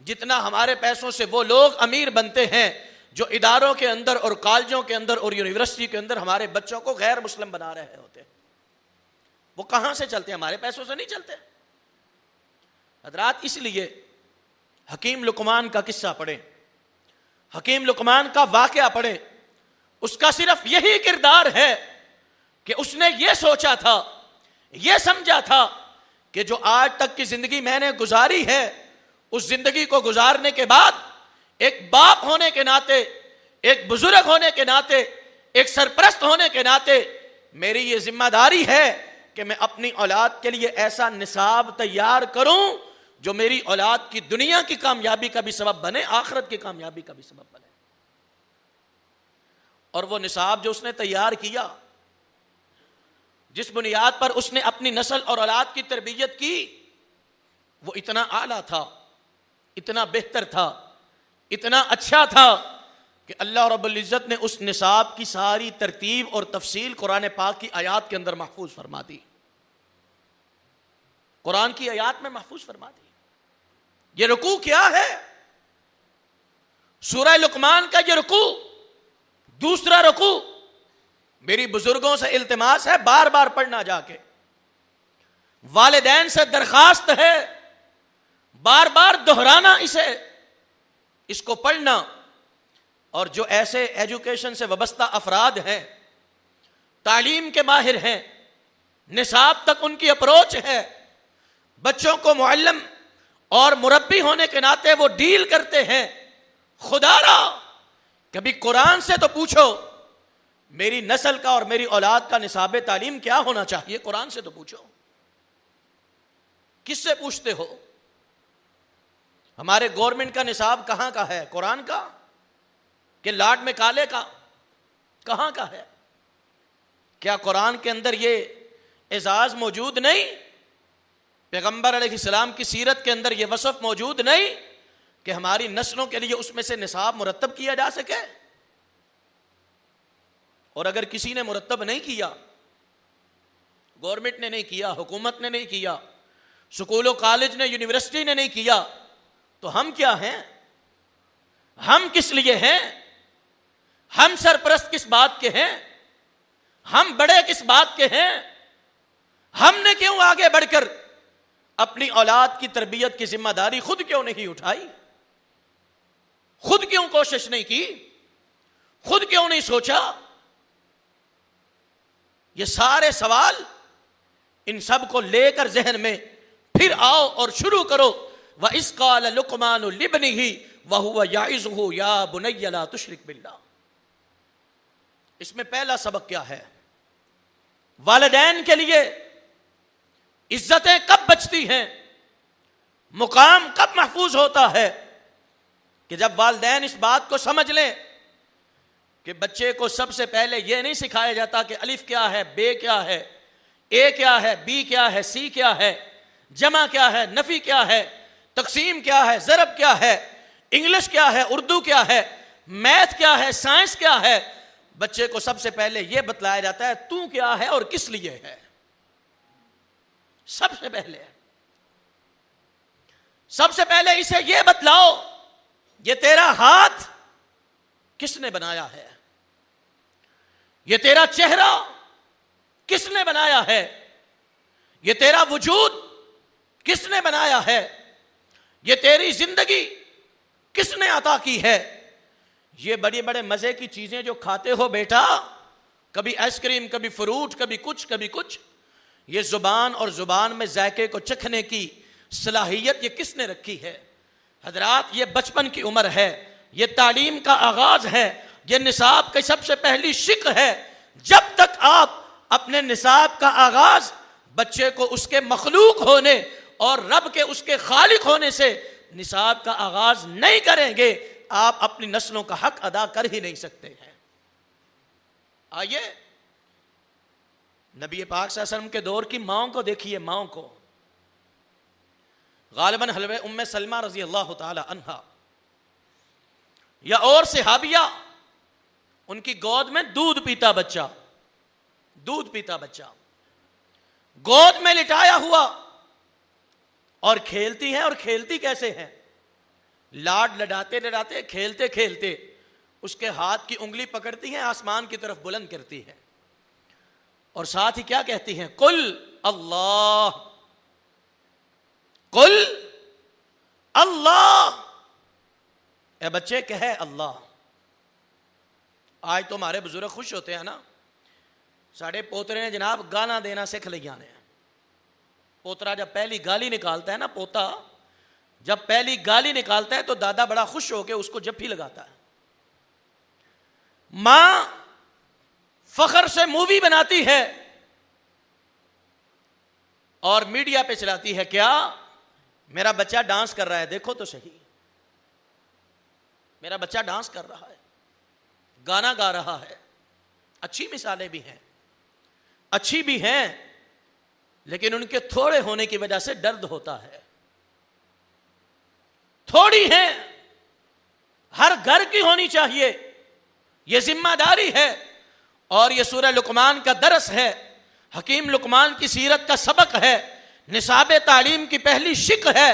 جتنا ہمارے پیسوں سے وہ لوگ امیر بنتے ہیں جو اداروں کے اندر اور کالجوں کے اندر اور یونیورسٹی کے اندر ہمارے بچوں کو غیر مسلم بنا رہے ہوتے ہیں۔ وہ کہاں سے چلتے ہیں؟ ہمارے پیسوں سے نہیں چلتے۔ حضرات، اس لیے حکیم لقمان کا قصہ پڑھیں، حکیم لقمان کا واقعہ پڑھیں، اس کا صرف یہی کردار ہے کہ اس نے یہ سوچا تھا، یہ سمجھا تھا کہ جو آج تک کی زندگی میں نے گزاری ہے، اس زندگی کو گزارنے کے بعد ایک باپ ہونے کے ناطے، ایک بزرگ ہونے کے ناطے، ایک سرپرست ہونے کے ناطے میری یہ ذمہ داری ہے کہ میں اپنی اولاد کے لیے ایسا نصاب تیار کروں جو میری اولاد کی دنیا کی کامیابی کا بھی سبب بنے، آخرت کی کامیابی کا بھی سبب بنے۔ اور وہ نصاب جو اس نے تیار کیا، جس بنیاد پر اس نے اپنی نسل اور اولاد کی تربیت کی، وہ اتنا اعلیٰ تھا، اتنا بہتر تھا، اتنا اچھا تھا کہ اللہ رب العزت نے اس نصاب کی ساری ترتیب اور تفصیل قرآن پاک کی آیات کے اندر محفوظ فرما دی، قرآن کی آیات میں محفوظ فرما دی۔ یہ رکوع کیا ہے؟ سورہ لقمان کا یہ رکوع، دوسرا رکوع میری بزرگوں سے التماس ہے بار بار پڑھنا، جا کے والدین سے درخواست ہے بار بار دہرانا اس کو پڑھنا۔ اور جو ایسے ایجوکیشن سے وابستہ افراد ہیں، تعلیم کے ماہر ہیں، نصاب تک ان کی اپروچ ہے، بچوں کو معلم اور مربی ہونے کے ناطے وہ ڈیل کرتے ہیں، خدا را کبھی قرآن سے تو پوچھو میری نسل کا اور میری اولاد کا نصاب تعلیم کیا ہونا چاہیے، قرآن سے تو پوچھو۔ کس سے پوچھتے ہو؟ ہمارے گورنمنٹ کا نصاب کہاں کا ہے؟ قرآن کا کہ لاٹ میں کالے کا؟ کہاں کا ہے؟ کیا قرآن کے اندر یہ اعزاز موجود نہیں؟ پیغمبر علیہ السلام کی سیرت کے اندر یہ وصف موجود نہیں کہ ہماری نسلوں کے لیے اس میں سے نصاب مرتب کیا جا سکے؟ اور اگر کسی نے مرتب نہیں کیا، گورنمنٹ نے نہیں کیا، حکومت نے نہیں کیا، سکول و کالج نے، یونیورسٹی نے نہیں کیا، تو ہم کیا ہیں؟ ہم کس لیے ہیں؟ ہم سرپرست کس بات کے ہیں؟ ہم بڑے کس بات کے ہیں؟ ہم نے کیوں آگے بڑھ کر اپنی اولاد کی تربیت کی ذمہ داری خود کیوں نہیں اٹھائی؟ خود کیوں کوشش نہیں کی؟ خود کیوں نہیں سوچا؟ یہ سارے سوال ان سب کو لے کر ذہن میں پھر آؤ اور شروع کرو۔ وَإِذْ قَالَ لُقْمَانُ لِابْنِهِ وَهُوَ يَعِظُهُ يَا بُنَيَّ لَا تُشْرِكْ بِاللَّهِ۔ اس میں پہلا سبق کیا ہے؟ والدین کے لیے عزتیں کب بچتی ہیں، مقام کب محفوظ ہوتا ہے کہ جب والدین اس بات کو سمجھ لیں کہ بچے کو سب سے پہلے یہ نہیں سکھایا جاتا کہ الف کیا ہے، بے کیا ہے، اے کیا ہے، بی کیا ہے، سی کیا ہے، جمع کیا ہے، نفی کیا ہے، تقسیم کیا ہے، ضرب کیا ہے، انگلش کیا ہے، اردو کیا ہے، میتھ کیا ہے، سائنس کیا ہے۔ بچے کو سب سے پہلے یہ بتلایا جاتا ہے تو کیا ہے اور کس لیے ہے۔ سب سے پہلے اسے یہ بتلاؤ یہ تیرا ہاتھ کس نے بنایا ہے، یہ تیرا چہرہ کس نے بنایا ہے، یہ تیرا وجود کس نے بنایا ہے، یہ تیری زندگی کس نے عطا کی ہے۔ یہ بڑی بڑے مزے کی چیزیں جو کھاتے ہو بیٹا، کبھی آئس کریم، کبھی فروٹ، کبھی کچھ، یہ زبان اور زبان میں ذائقے کو چکھنے کی صلاحیت یہ کس نے رکھی ہے؟ حضرات، یہ بچپن کی عمر ہے، یہ تعلیم کا آغاز ہے، یہ نصاب کی سب سے پہلی شق ہے۔ جب تک آپ اپنے نصاب کا آغاز بچے کو اس کے مخلوق ہونے اور رب کے اس کے خالق ہونے سے نصاب کا آغاز نہیں کریں گے، آپ اپنی نسلوں کا حق ادا کر ہی نہیں سکتے ہیں۔ آئیے نبی پاک صلی اللہ علیہ وسلم کے دور کی ماؤں کو دیکھیے، ماؤں کو، غالباً حضرت ام سلمہ رضی اللہ تعالی عنہا یا اور صحابیہ، ان کی گود میں دودھ پیتا بچہ گود میں لٹایا ہوا، اور کھیلتی ہیں، اور کھیلتی کیسے ہیں؟ لاڈ لڈاتے لڈاتے کھیلتے کھیلتے اس کے ہاتھ کی انگلی پکڑتی ہیں، آسمان کی طرف بلند کرتی ہے، اور ساتھ ہی کیا کہتی ہیں؟ قل اللہ، قل اللہ، اے بچے کہے اللہ۔ آج تو ہمارے بزرگ خوش ہوتے ہیں نا، ساڑھے پوترے نے جناب گانا دینا سکھ لیا نے۔ پوترا جب پہلی گالی نکالتا ہے نا، پوتا جب پہلی گالی نکالتا ہے تو دادا بڑا خوش ہو کے اس کو جپھی لگاتا ہے۔ ماں فخر سے مووی بناتی ہے اور میڈیا پہ چلاتی ہے، کیا میرا بچہ ڈانس کر رہا ہے، دیکھو تو صحیح، میرا بچہ ڈانس کر رہا ہے، گانا گا رہا ہے۔ اچھی مثالیں بھی ہیں، اچھی بھی ہیں، لیکن ان کے تھوڑے ہونے کی وجہ سے درد ہوتا ہے۔ تھوڑی ہیں، ہر گھر کی ہونی چاہیے، یہ ذمہ داری ہے، اور یہ سورہ لقمان کا درس ہے، حکیم لقمان کی سیرت کا سبق ہے، نصاب تعلیم کی پہلی شق ہے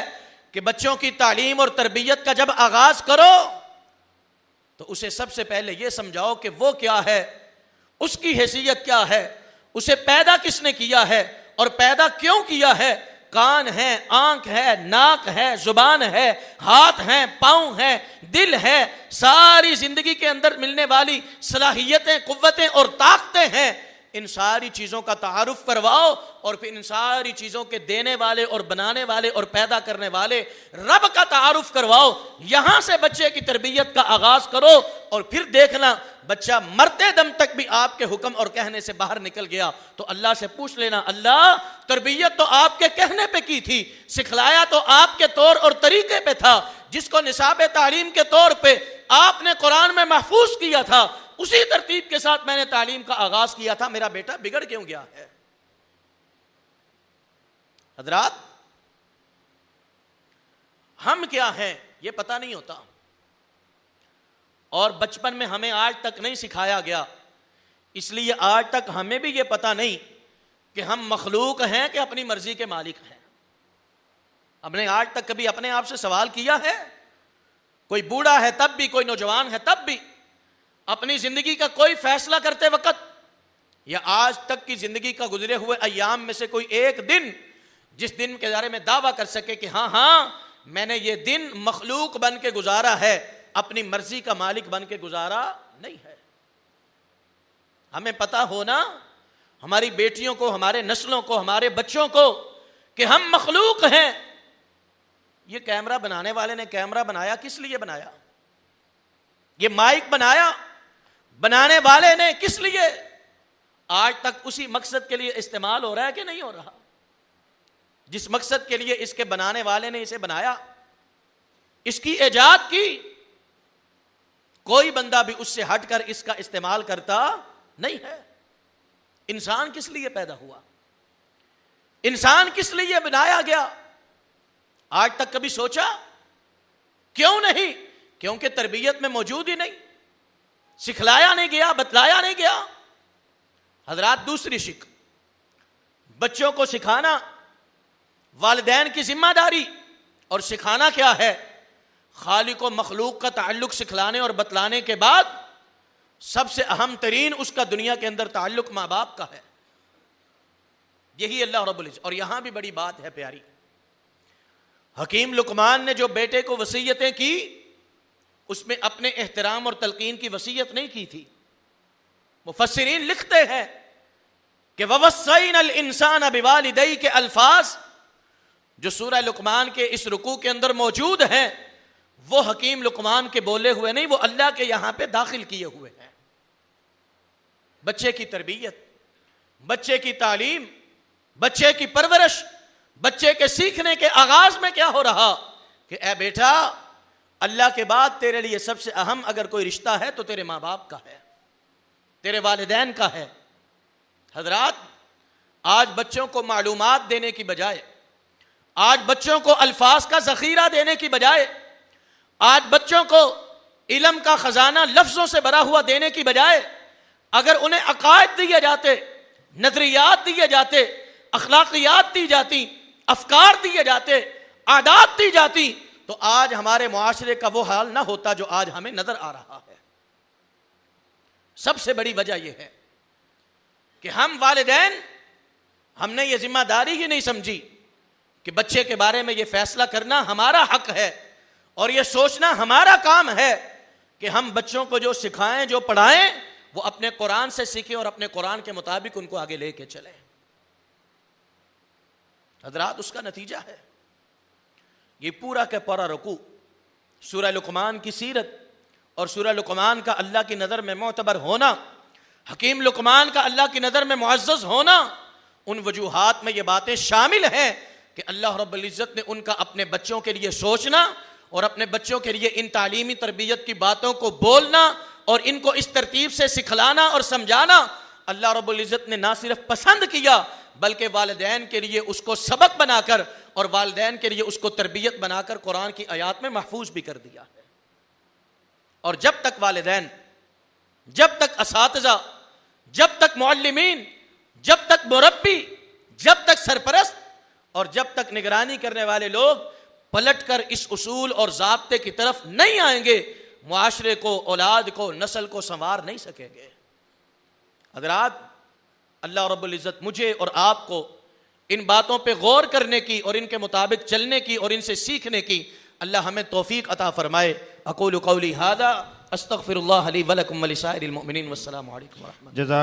کہ بچوں کی تعلیم اور تربیت کا جب آغاز کرو تو اسے سب سے پہلے یہ سمجھاؤ کہ وہ کیا ہے، اس کی حیثیت کیا ہے، اسے پیدا کس نے کیا ہے اور پیدا کیوں کیا ہے۔ کان ہے، آنکھ ہے، ناک ہے، زبان ہے، ہاتھ ہیں، پاؤں ہے، دل ہے، ساری زندگی کے اندر ملنے والی صلاحیتیں، قوتیں اور طاقتیں ہیں، ان ساری چیزوں کا تعارف کرواؤ، اور پھر ان ساری چیزوں کے دینے والے اور بنانے والے اور پیدا کرنے والے رب کا تعارف کرواؤ۔ یہاں سے بچے کی تربیت کا آغاز کرو، اور پھر دیکھنا بچہ مرتے دم تک بھی آپ کے حکم اور کہنے سے باہر نکل گیا تو اللہ سے پوچھ لینا، اللہ تربیت تو آپ کے کہنے پہ کی تھی، سکھلایا تو آپ کے طور اور طریقے پہ تھا، جس کو نصاب تعلیم کے طور پہ آپ نے قرآن میں محفوظ کیا تھا، اسی ترتیب کے ساتھ میں نے تعلیم کا آغاز کیا تھا، میرا بیٹا بگڑ کیوں گیا ہے؟ حضرات، ہم کیا ہیں یہ پتہ نہیں ہوتا، اور بچپن میں ہمیں آج تک نہیں سکھایا گیا، اس لیے آج تک ہمیں بھی یہ پتہ نہیں کہ ہم مخلوق ہیں کہ اپنی مرضی کے مالک ہیں۔ ہم نے آج تک کبھی اپنے آپ سے سوال کیا ہے؟ کوئی بوڑھا ہے تب بھی، کوئی نوجوان ہے تب بھی، اپنی زندگی کا کوئی فیصلہ کرتے وقت یا آج تک کی زندگی کا گزرے ہوئے ایام میں سے کوئی ایک دن جس دن کے بارے میں دعویٰ کر سکے کہ ہاں میں نے یہ دن مخلوق بن کے گزارا ہے، اپنی مرضی کا مالک بن کے گزارا نہیں ہے۔ ہمیں پتہ ہونا، ہماری بیٹیوں کو، ہمارے نسلوں کو، ہمارے بچوں کو کہ ہم مخلوق ہیں۔ یہ کیمرہ بنانے والے نے کیمرہ بنایا کس لیے بنایا؟ یہ مائک بنانے والے نے کس لیے؟ آج تک اسی مقصد کے لیے استعمال ہو رہا ہے کہ نہیں ہو رہا؟ جس مقصد کے لیے اس کے بنانے والے نے اسے بنایا، اس کی ایجاد کی، کوئی بندہ بھی اس سے ہٹ کر اس کا استعمال کرتا نہیں ہے۔ انسان کس لیے پیدا ہوا؟ انسان کس لیے بنایا گیا؟ آج تک کبھی سوچا؟ کیوں نہیں؟ کیونکہ تربیت میں موجود ہی نہیں، سکھلایا نہیں گیا، بتلایا نہیں گیا۔ حضرات، دوسری شق، بچوں کو سکھانا والدین کی ذمہ داری، اور سکھانا کیا ہے؟ خالق و مخلوق کا تعلق سکھلانے اور بتلانے کے بعد سب سے اہم ترین اس کا دنیا کے اندر تعلق ماں باپ کا ہے۔ یہی اللہ رب العزت، اور یہاں بھی بڑی بات ہے پیاری، حکیم لقمان نے جو بیٹے کو وصیتیں کی اس میں اپنے احترام اور تلقین کی وصیت نہیں کی تھی۔ مفسرین لکھتے ہیں کہ وَوَصَّيْنَا الْإِنسَانَ بِوَالِدَيْهِ کے الفاظ جو سورہ لقمان کے اس رکوع کے اندر موجود ہیں وہ حکیم لقمان کے بولے ہوئے نہیں، وہ اللہ کے یہاں پہ داخل کیے ہوئے ہیں۔ بچے کی تربیت، بچے کی تعلیم، بچے کی پرورش، بچے کے سیکھنے کے آغاز میں کیا ہو رہا کہ اے بیٹا، اللہ کے بعد تیرے لیے سب سے اہم اگر کوئی رشتہ ہے تو تیرے ماں باپ کا ہے، تیرے والدین کا ہے۔ حضرات، آج بچوں کو معلومات دینے کی بجائے، آج بچوں کو الفاظ کا ذخیرہ دینے کی بجائے، آج بچوں کو علم کا خزانہ لفظوں سے بھرا ہوا دینے کی بجائے اگر انہیں عقائد دیے جاتے، نظریات دیے جاتے، اخلاقیات دی جاتی، افکار دیے جاتے، عادات دی جاتی، تو آج ہمارے معاشرے کا وہ حال نہ ہوتا جو آج ہمیں نظر آ رہا ہے۔ سب سے بڑی وجہ یہ ہے کہ ہم والدین، ہم نے یہ ذمہ داری ہی نہیں سمجھی کہ بچے کے بارے میں یہ فیصلہ کرنا ہمارا حق ہے اور یہ سوچنا ہمارا کام ہے کہ ہم بچوں کو جو سکھائیں، جو پڑھائیں، وہ اپنے قرآن سے سیکھیں اور اپنے قرآن کے مطابق ان کو آگے لے کے چلیں۔ حضرات، اس کا نتیجہ ہے یہ پورا کا پورا رکوع، سورہ لقمان کی سیرت اور سورہ لقمان کا اللہ کی نظر میں معتبر ہونا، حکیم لقمان کا اللہ کی نظر میں معزز ہونا، ان وجوہات میں یہ باتیں شامل ہیں کہ اللہ رب العزت نے ان کا اپنے بچوں کے لیے سوچنا اور اپنے بچوں کے لیے ان تعلیمی تربیت کی باتوں کو بولنا اور ان کو اس ترتیب سے سکھلانا اور سمجھانا اللہ رب العزت نے نہ صرف پسند کیا بلکہ والدین کے لیے اس کو سبق بنا کر اور والدین کے لیے اس کو تربیت بنا کر قرآن کی آیات میں محفوظ بھی کر دیا ہے۔ اور جب تک والدین، جب تک اساتذہ، جب تک معلمین، جب تک مربی، جب تک سرپرست اور جب تک نگرانی کرنے والے لوگ پلٹ کر اس اصول اور ضابطے کی طرف نہیں آئیں گے، معاشرے کو، اولاد کو، نسل کو سنوار نہیں سکیں گے۔ حضرات، اللہ رب العزت مجھے اور آپ کو ان باتوں پہ غور کرنے کی اور ان کے مطابق چلنے کی اور ان سے سیکھنے کی اللہ ہمیں توفیق عطا فرمائے۔ اقول قولی ھذا استغفر اللہ لی ولکم ولسائر المؤمنین، والسلام علیکم ورحمۃ اللہ۔